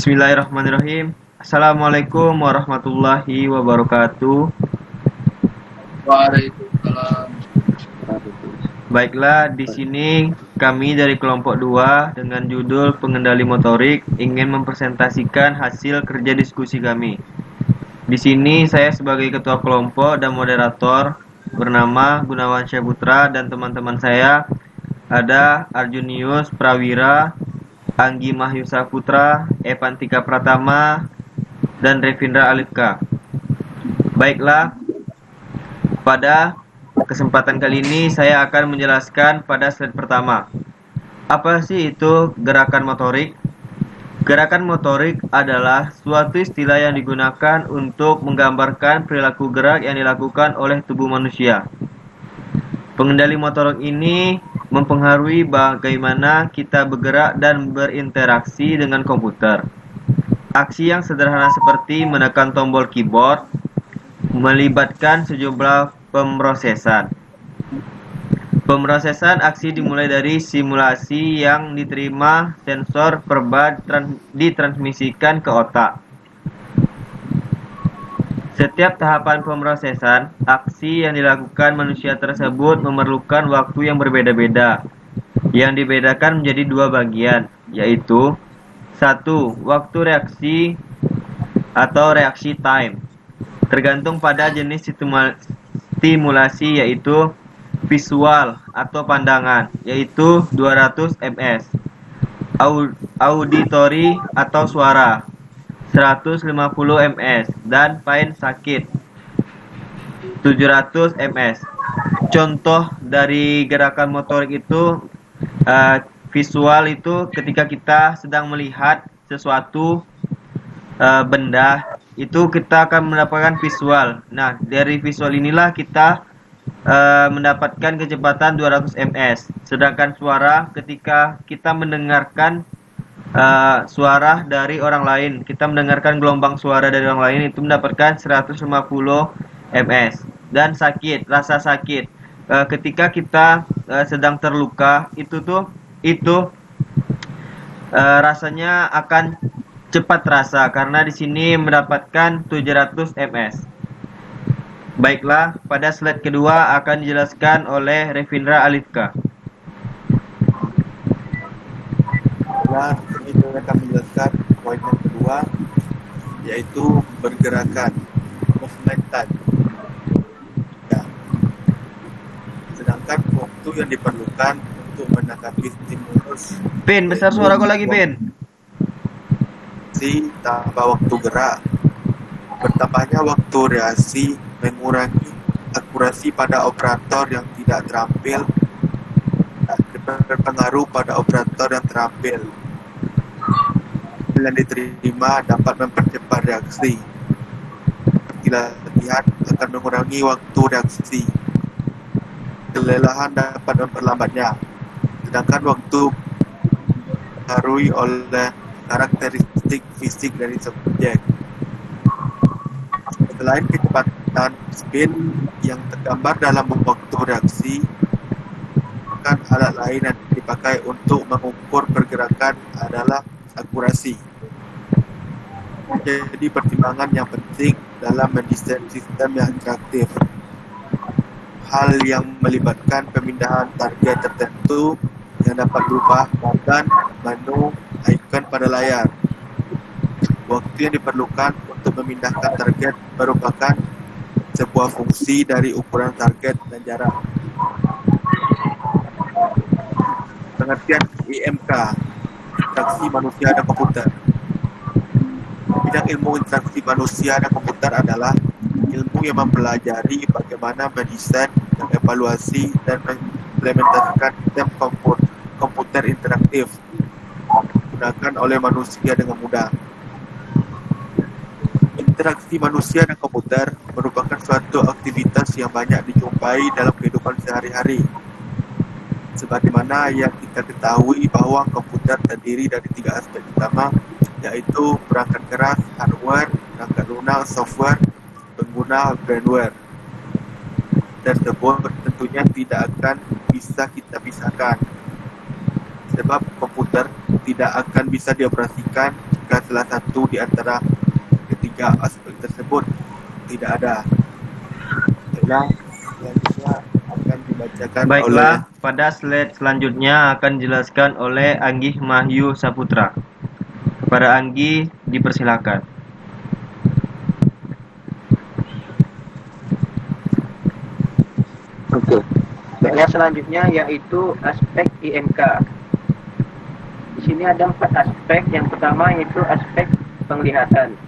Bismillahirrahmanirrahim. Assalamualaikum warahmatullahi wabarakatuh. Waalaikumsalam. Baiklah, di sini kami dari kelompok 2 dengan judul Pengendali Motorik ingin mempresentasikan hasil kerja diskusi kami. Di sini saya sebagai ketua kelompok dan moderator bernama Gunawan Syahputra dan teman-teman saya ada Arjunius Prawira, Anggi Mahyusa Putra, Evantika Pratama, dan Revindra Alifka. Baiklah, pada kesempatan kali ini saya akan menjelaskan pada slide pertama. Apa sih itu gerakan motorik? Gerakan motorik adalah suatu istilah yang digunakan untuk menggambarkan perilaku gerak yang dilakukan oleh tubuh manusia. Pengendali motorik ini mempengaruhi bagaimana kita bergerak dan berinteraksi dengan komputer. Aksi yang sederhana seperti menekan tombol keyboard melibatkan sejumlah pemrosesan. Pemrosesan aksi dimulai dari simulasi yang diterima sensor perba ditransmisikan ke otak. Setiap tahapan pemrosesan, aksi yang dilakukan manusia tersebut memerlukan waktu yang berbeda-beda, yang dibedakan menjadi dua bagian, yaitu 1. Waktu reaksi atau reaksi time, tergantung pada jenis stimulasi, yaitu visual atau pandangan, yaitu 200 ms, auditory atau suara 150 ms, dan pain sakit 700 ms. Contoh dari gerakan motorik itu visual itu ketika kita sedang melihat sesuatu benda, itu kita akan mendapatkan visual. Nah, dari visual inilah kita mendapatkan kecepatan 200 ms. Sedangkan suara, ketika kita mendengarkan suara dari orang lain, kita mendengarkan gelombang suara dari orang lain, itu mendapatkan 150 ms. Dan sakit, rasa sakit, ketika kita sedang terluka, itu rasanya akan cepat terasa karena di sini mendapatkan 700 ms. Baiklah, pada slide kedua akan dijelaskan oleh Revindra Alifka. Ini saya akan menjelaskan poin yang kedua, yaitu pergerakan movement time. Ya. Sedangkan waktu yang diperlukan untuk menanggapi stimulus Pin, besar suara kau lagi, Pin. si tambah waktu gerak. Bertambahnya waktu reaksi mengurangi akurasi pada operator yang tidak terampil dan berpengaruh pada operator yang terampil. Yang diterima dapat mempercepat reaksi. Latihan akan mengurangi waktu reaksi. Kelelahan dapat memperlambatnya. Sedangkan waktu dipengaruhi oleh karakteristik fisik dari subjek. Selain kecepatan spin yang tergambar dalam waktu reaksi, kan alat lain yang dipakai untuk mengukur pergerakan adalah akurasi. Jadi pertimbangan yang penting dalam mendesain sistem yang interaktif. Hal yang melibatkan pemindahan target tertentu yang dapat berubah badan, menu, ikon pada layar. Waktu yang diperlukan untuk memindahkan target merupakan sebuah fungsi dari ukuran target dan jarak. Pengertian IMK, interaksi manusia dan komputer. Bidang ilmu interaksi manusia dan komputer adalah ilmu yang mempelajari bagaimana mendesain, mengevaluasi, dan mengimplementasikan sistem komputer interaktif digunakan oleh manusia dengan mudah. Interaksi manusia dan komputer merupakan suatu aktivitas yang banyak dijumpai dalam kehidupan sehari-hari. Sebagaimana yang kita ketahui bahwa komputer terdiri dari 3 aspek utama, yaitu perangkat keras, hardware, perangkat lunak, software, pengguna, firmware. Tersebut tentunya tidak akan bisa kita pisahkan, sebab komputer tidak akan bisa dioperasikan jika jika salah satu di antara ketiga aspek tersebut tidak ada. Baiklah, selanjutnya akan dibacakan oleh Baiklah, pada slide selanjutnya akan dijelaskan oleh Anggih Mahyu Saputra. Kepada Anggi, dipersilakan. Oke. Baiklah, selanjutnya yaitu aspek IMK. Di sini ada 4 aspek. Yang pertama yaitu aspek penglihatan.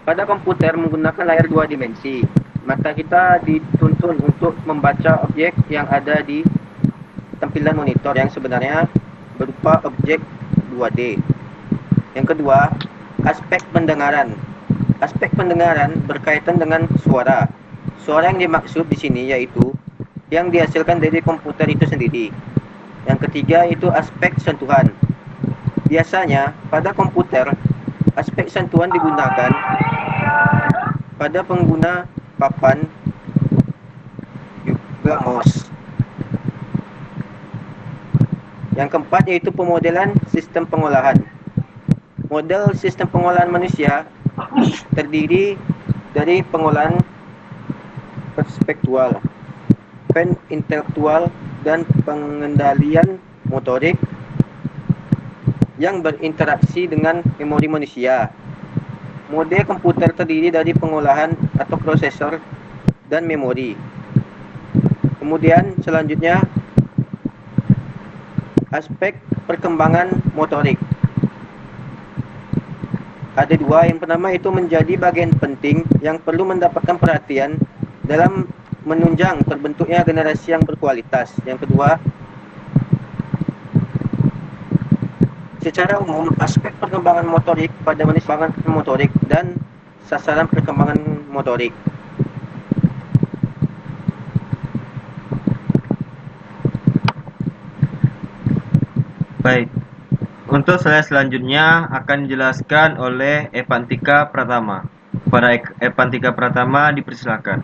Pada komputer menggunakan layar 2 dimensi, maka kita dituntun untuk membaca objek yang ada di tampilan monitor yang sebenarnya berupa objek 2D. Yang kedua, aspek pendengaran. Aspek pendengaran berkaitan dengan suara. Suara yang dimaksud di sini yaitu yang dihasilkan dari komputer itu sendiri. Yang ketiga itu aspek sentuhan. Biasanya pada komputer aspek sentuhan digunakan pada pengguna papan juga mouse. Yang keempat yaitu pemodelan sistem pengolahan. Model sistem pengolahan manusia terdiri dari pengolahan perspektual, intelektual, dan pengendalian motorik yang berinteraksi dengan memori manusia. Model komputer terdiri dari pengolahan atau prosesor dan memori. Kemudian selanjutnya aspek perkembangan motorik. Ada dua. Yang pertama itu menjadi bagian penting yang perlu mendapatkan perhatian dalam menunjang terbentuknya generasi yang berkualitas. Yang kedua, secara umum aspek perkembangan motorik pada manusia motorik dan sasaran perkembangan motorik. Baik. Untuk slide selanjutnya akan dijelaskan oleh Evantika Pratama. Kepada Evantika Pratama dipersilakan.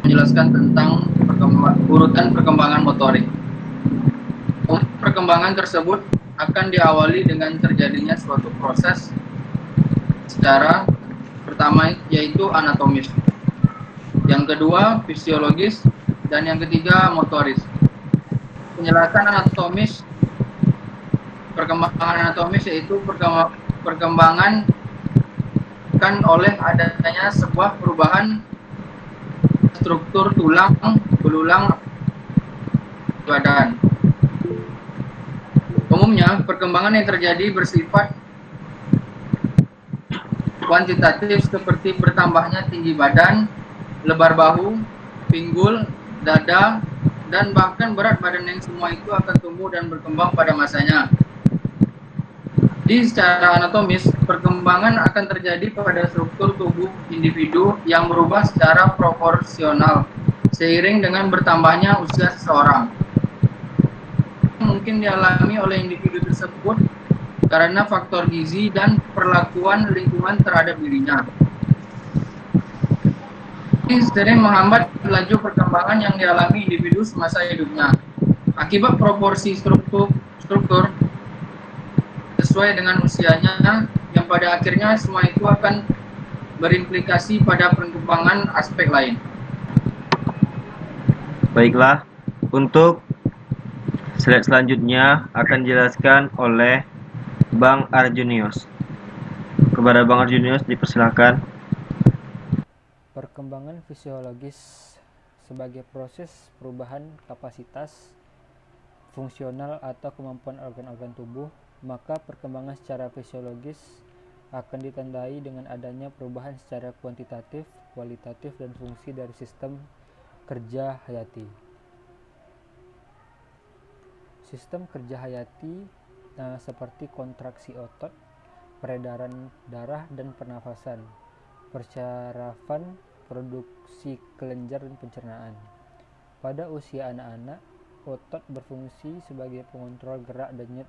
Menjelaskan tentang urutan perkembangan motorik. Perkembangan tersebut akan diawali dengan terjadinya suatu proses secara pertama yaitu anatomis, yang kedua fisiologis, dan yang ketiga motoris. Penjelasan anatomis, perkembangan anatomis yaitu perkembangan kan oleh adanya sebuah perubahan struktur tulang belulang badan. Umumnya, perkembangan yang terjadi bersifat kuantitatif seperti bertambahnya tinggi badan, lebar bahu, pinggul, dada, dan bahkan berat badan yang semua itu akan tumbuh dan berkembang pada masanya. Secara anatomis, perkembangan akan terjadi pada struktur tubuh individu yang berubah secara proporsional seiring dengan bertambahnya usia seseorang. Mungkin dialami oleh individu tersebut karena faktor gizi dan perlakuan lingkungan terhadap dirinya. Ini sering menghambat laju perkembangan yang dialami individu semasa hidupnya. Akibat proporsi struktur sesuai dengan usianya, yang pada akhirnya semua itu akan berimplikasi pada perkembangan aspek lain. Baiklah, untuk slide selanjutnya akan dijelaskan oleh Bang Arjunius. Kepada Bang Arjunius dipersilakan. Perkembangan fisiologis sebagai proses perubahan kapasitas fungsional atau kemampuan organ-organ tubuh, maka perkembangan secara fisiologis akan ditandai dengan adanya perubahan secara kuantitatif, kualitatif, dan fungsi dari sistem kerja hayati. Sistem kerja hayati seperti kontraksi otot, peredaran darah dan pernafasan, persyarafan, produksi kelenjar dan pencernaan. Pada usia anak-anak, otot berfungsi sebagai pengontrol gerak denyut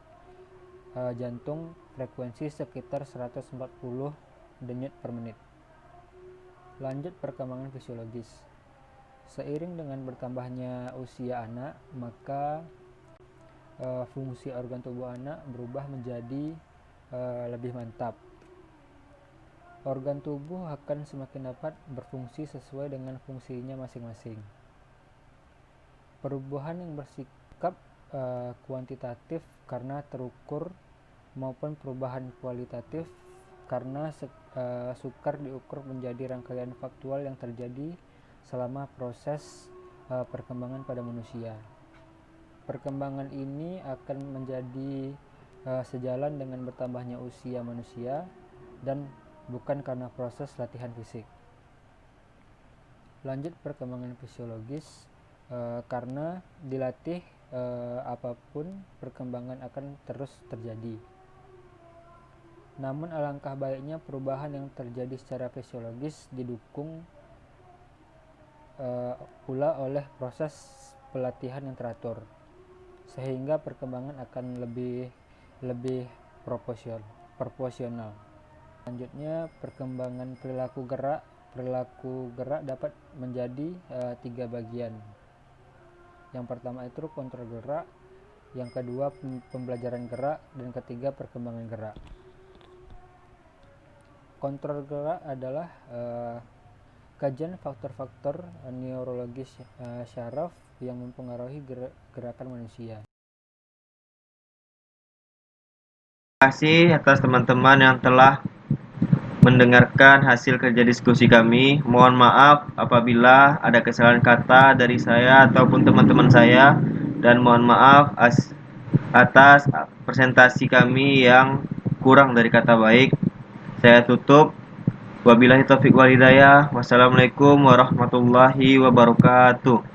jantung frekuensi sekitar 140 denyut per menit. Lanjut perkembangan fisiologis. Seiring dengan bertambahnya usia anak, maka fungsi organ tubuh anak berubah menjadi lebih mantap. Organ tubuh akan semakin dapat berfungsi sesuai dengan fungsinya masing-masing. Perubahan yang bersikap kuantitatif karena terukur maupun perubahan kualitatif karena sukar diukur menjadi rangkaian faktual yang terjadi selama proses perkembangan pada manusia. Perkembangan ini akan menjadi sejalan dengan bertambahnya usia manusia dan bukan karena proses latihan fisik. Lanjut, perkembangan fisiologis karena dilatih apapun perkembangan akan terus terjadi. Namun alangkah baiknya perubahan yang terjadi secara fisiologis didukung pula oleh proses pelatihan yang teratur, sehingga perkembangan akan lebih proporsional. Selanjutnya, perkembangan perilaku gerak. Perilaku gerak dapat menjadi 3 bagian. Yang pertama itu kontrol gerak, yang kedua pembelajaran gerak, dan ketiga perkembangan gerak. Kontrol gerak adalah kajian faktor-faktor neurologis syaraf yang mempengaruhi gerakan manusia. Terima kasih atas teman-teman yang telah mendengarkan hasil kerja diskusi kami. Mohon maaf apabila ada kesalahan kata dari saya ataupun teman-teman saya, dan mohon maaf atas presentasi kami yang kurang dari kata baik. Saya tutup. Wabillahi taufiq wal hidayah. Wassalamualaikum warahmatullahi wabarakatuh.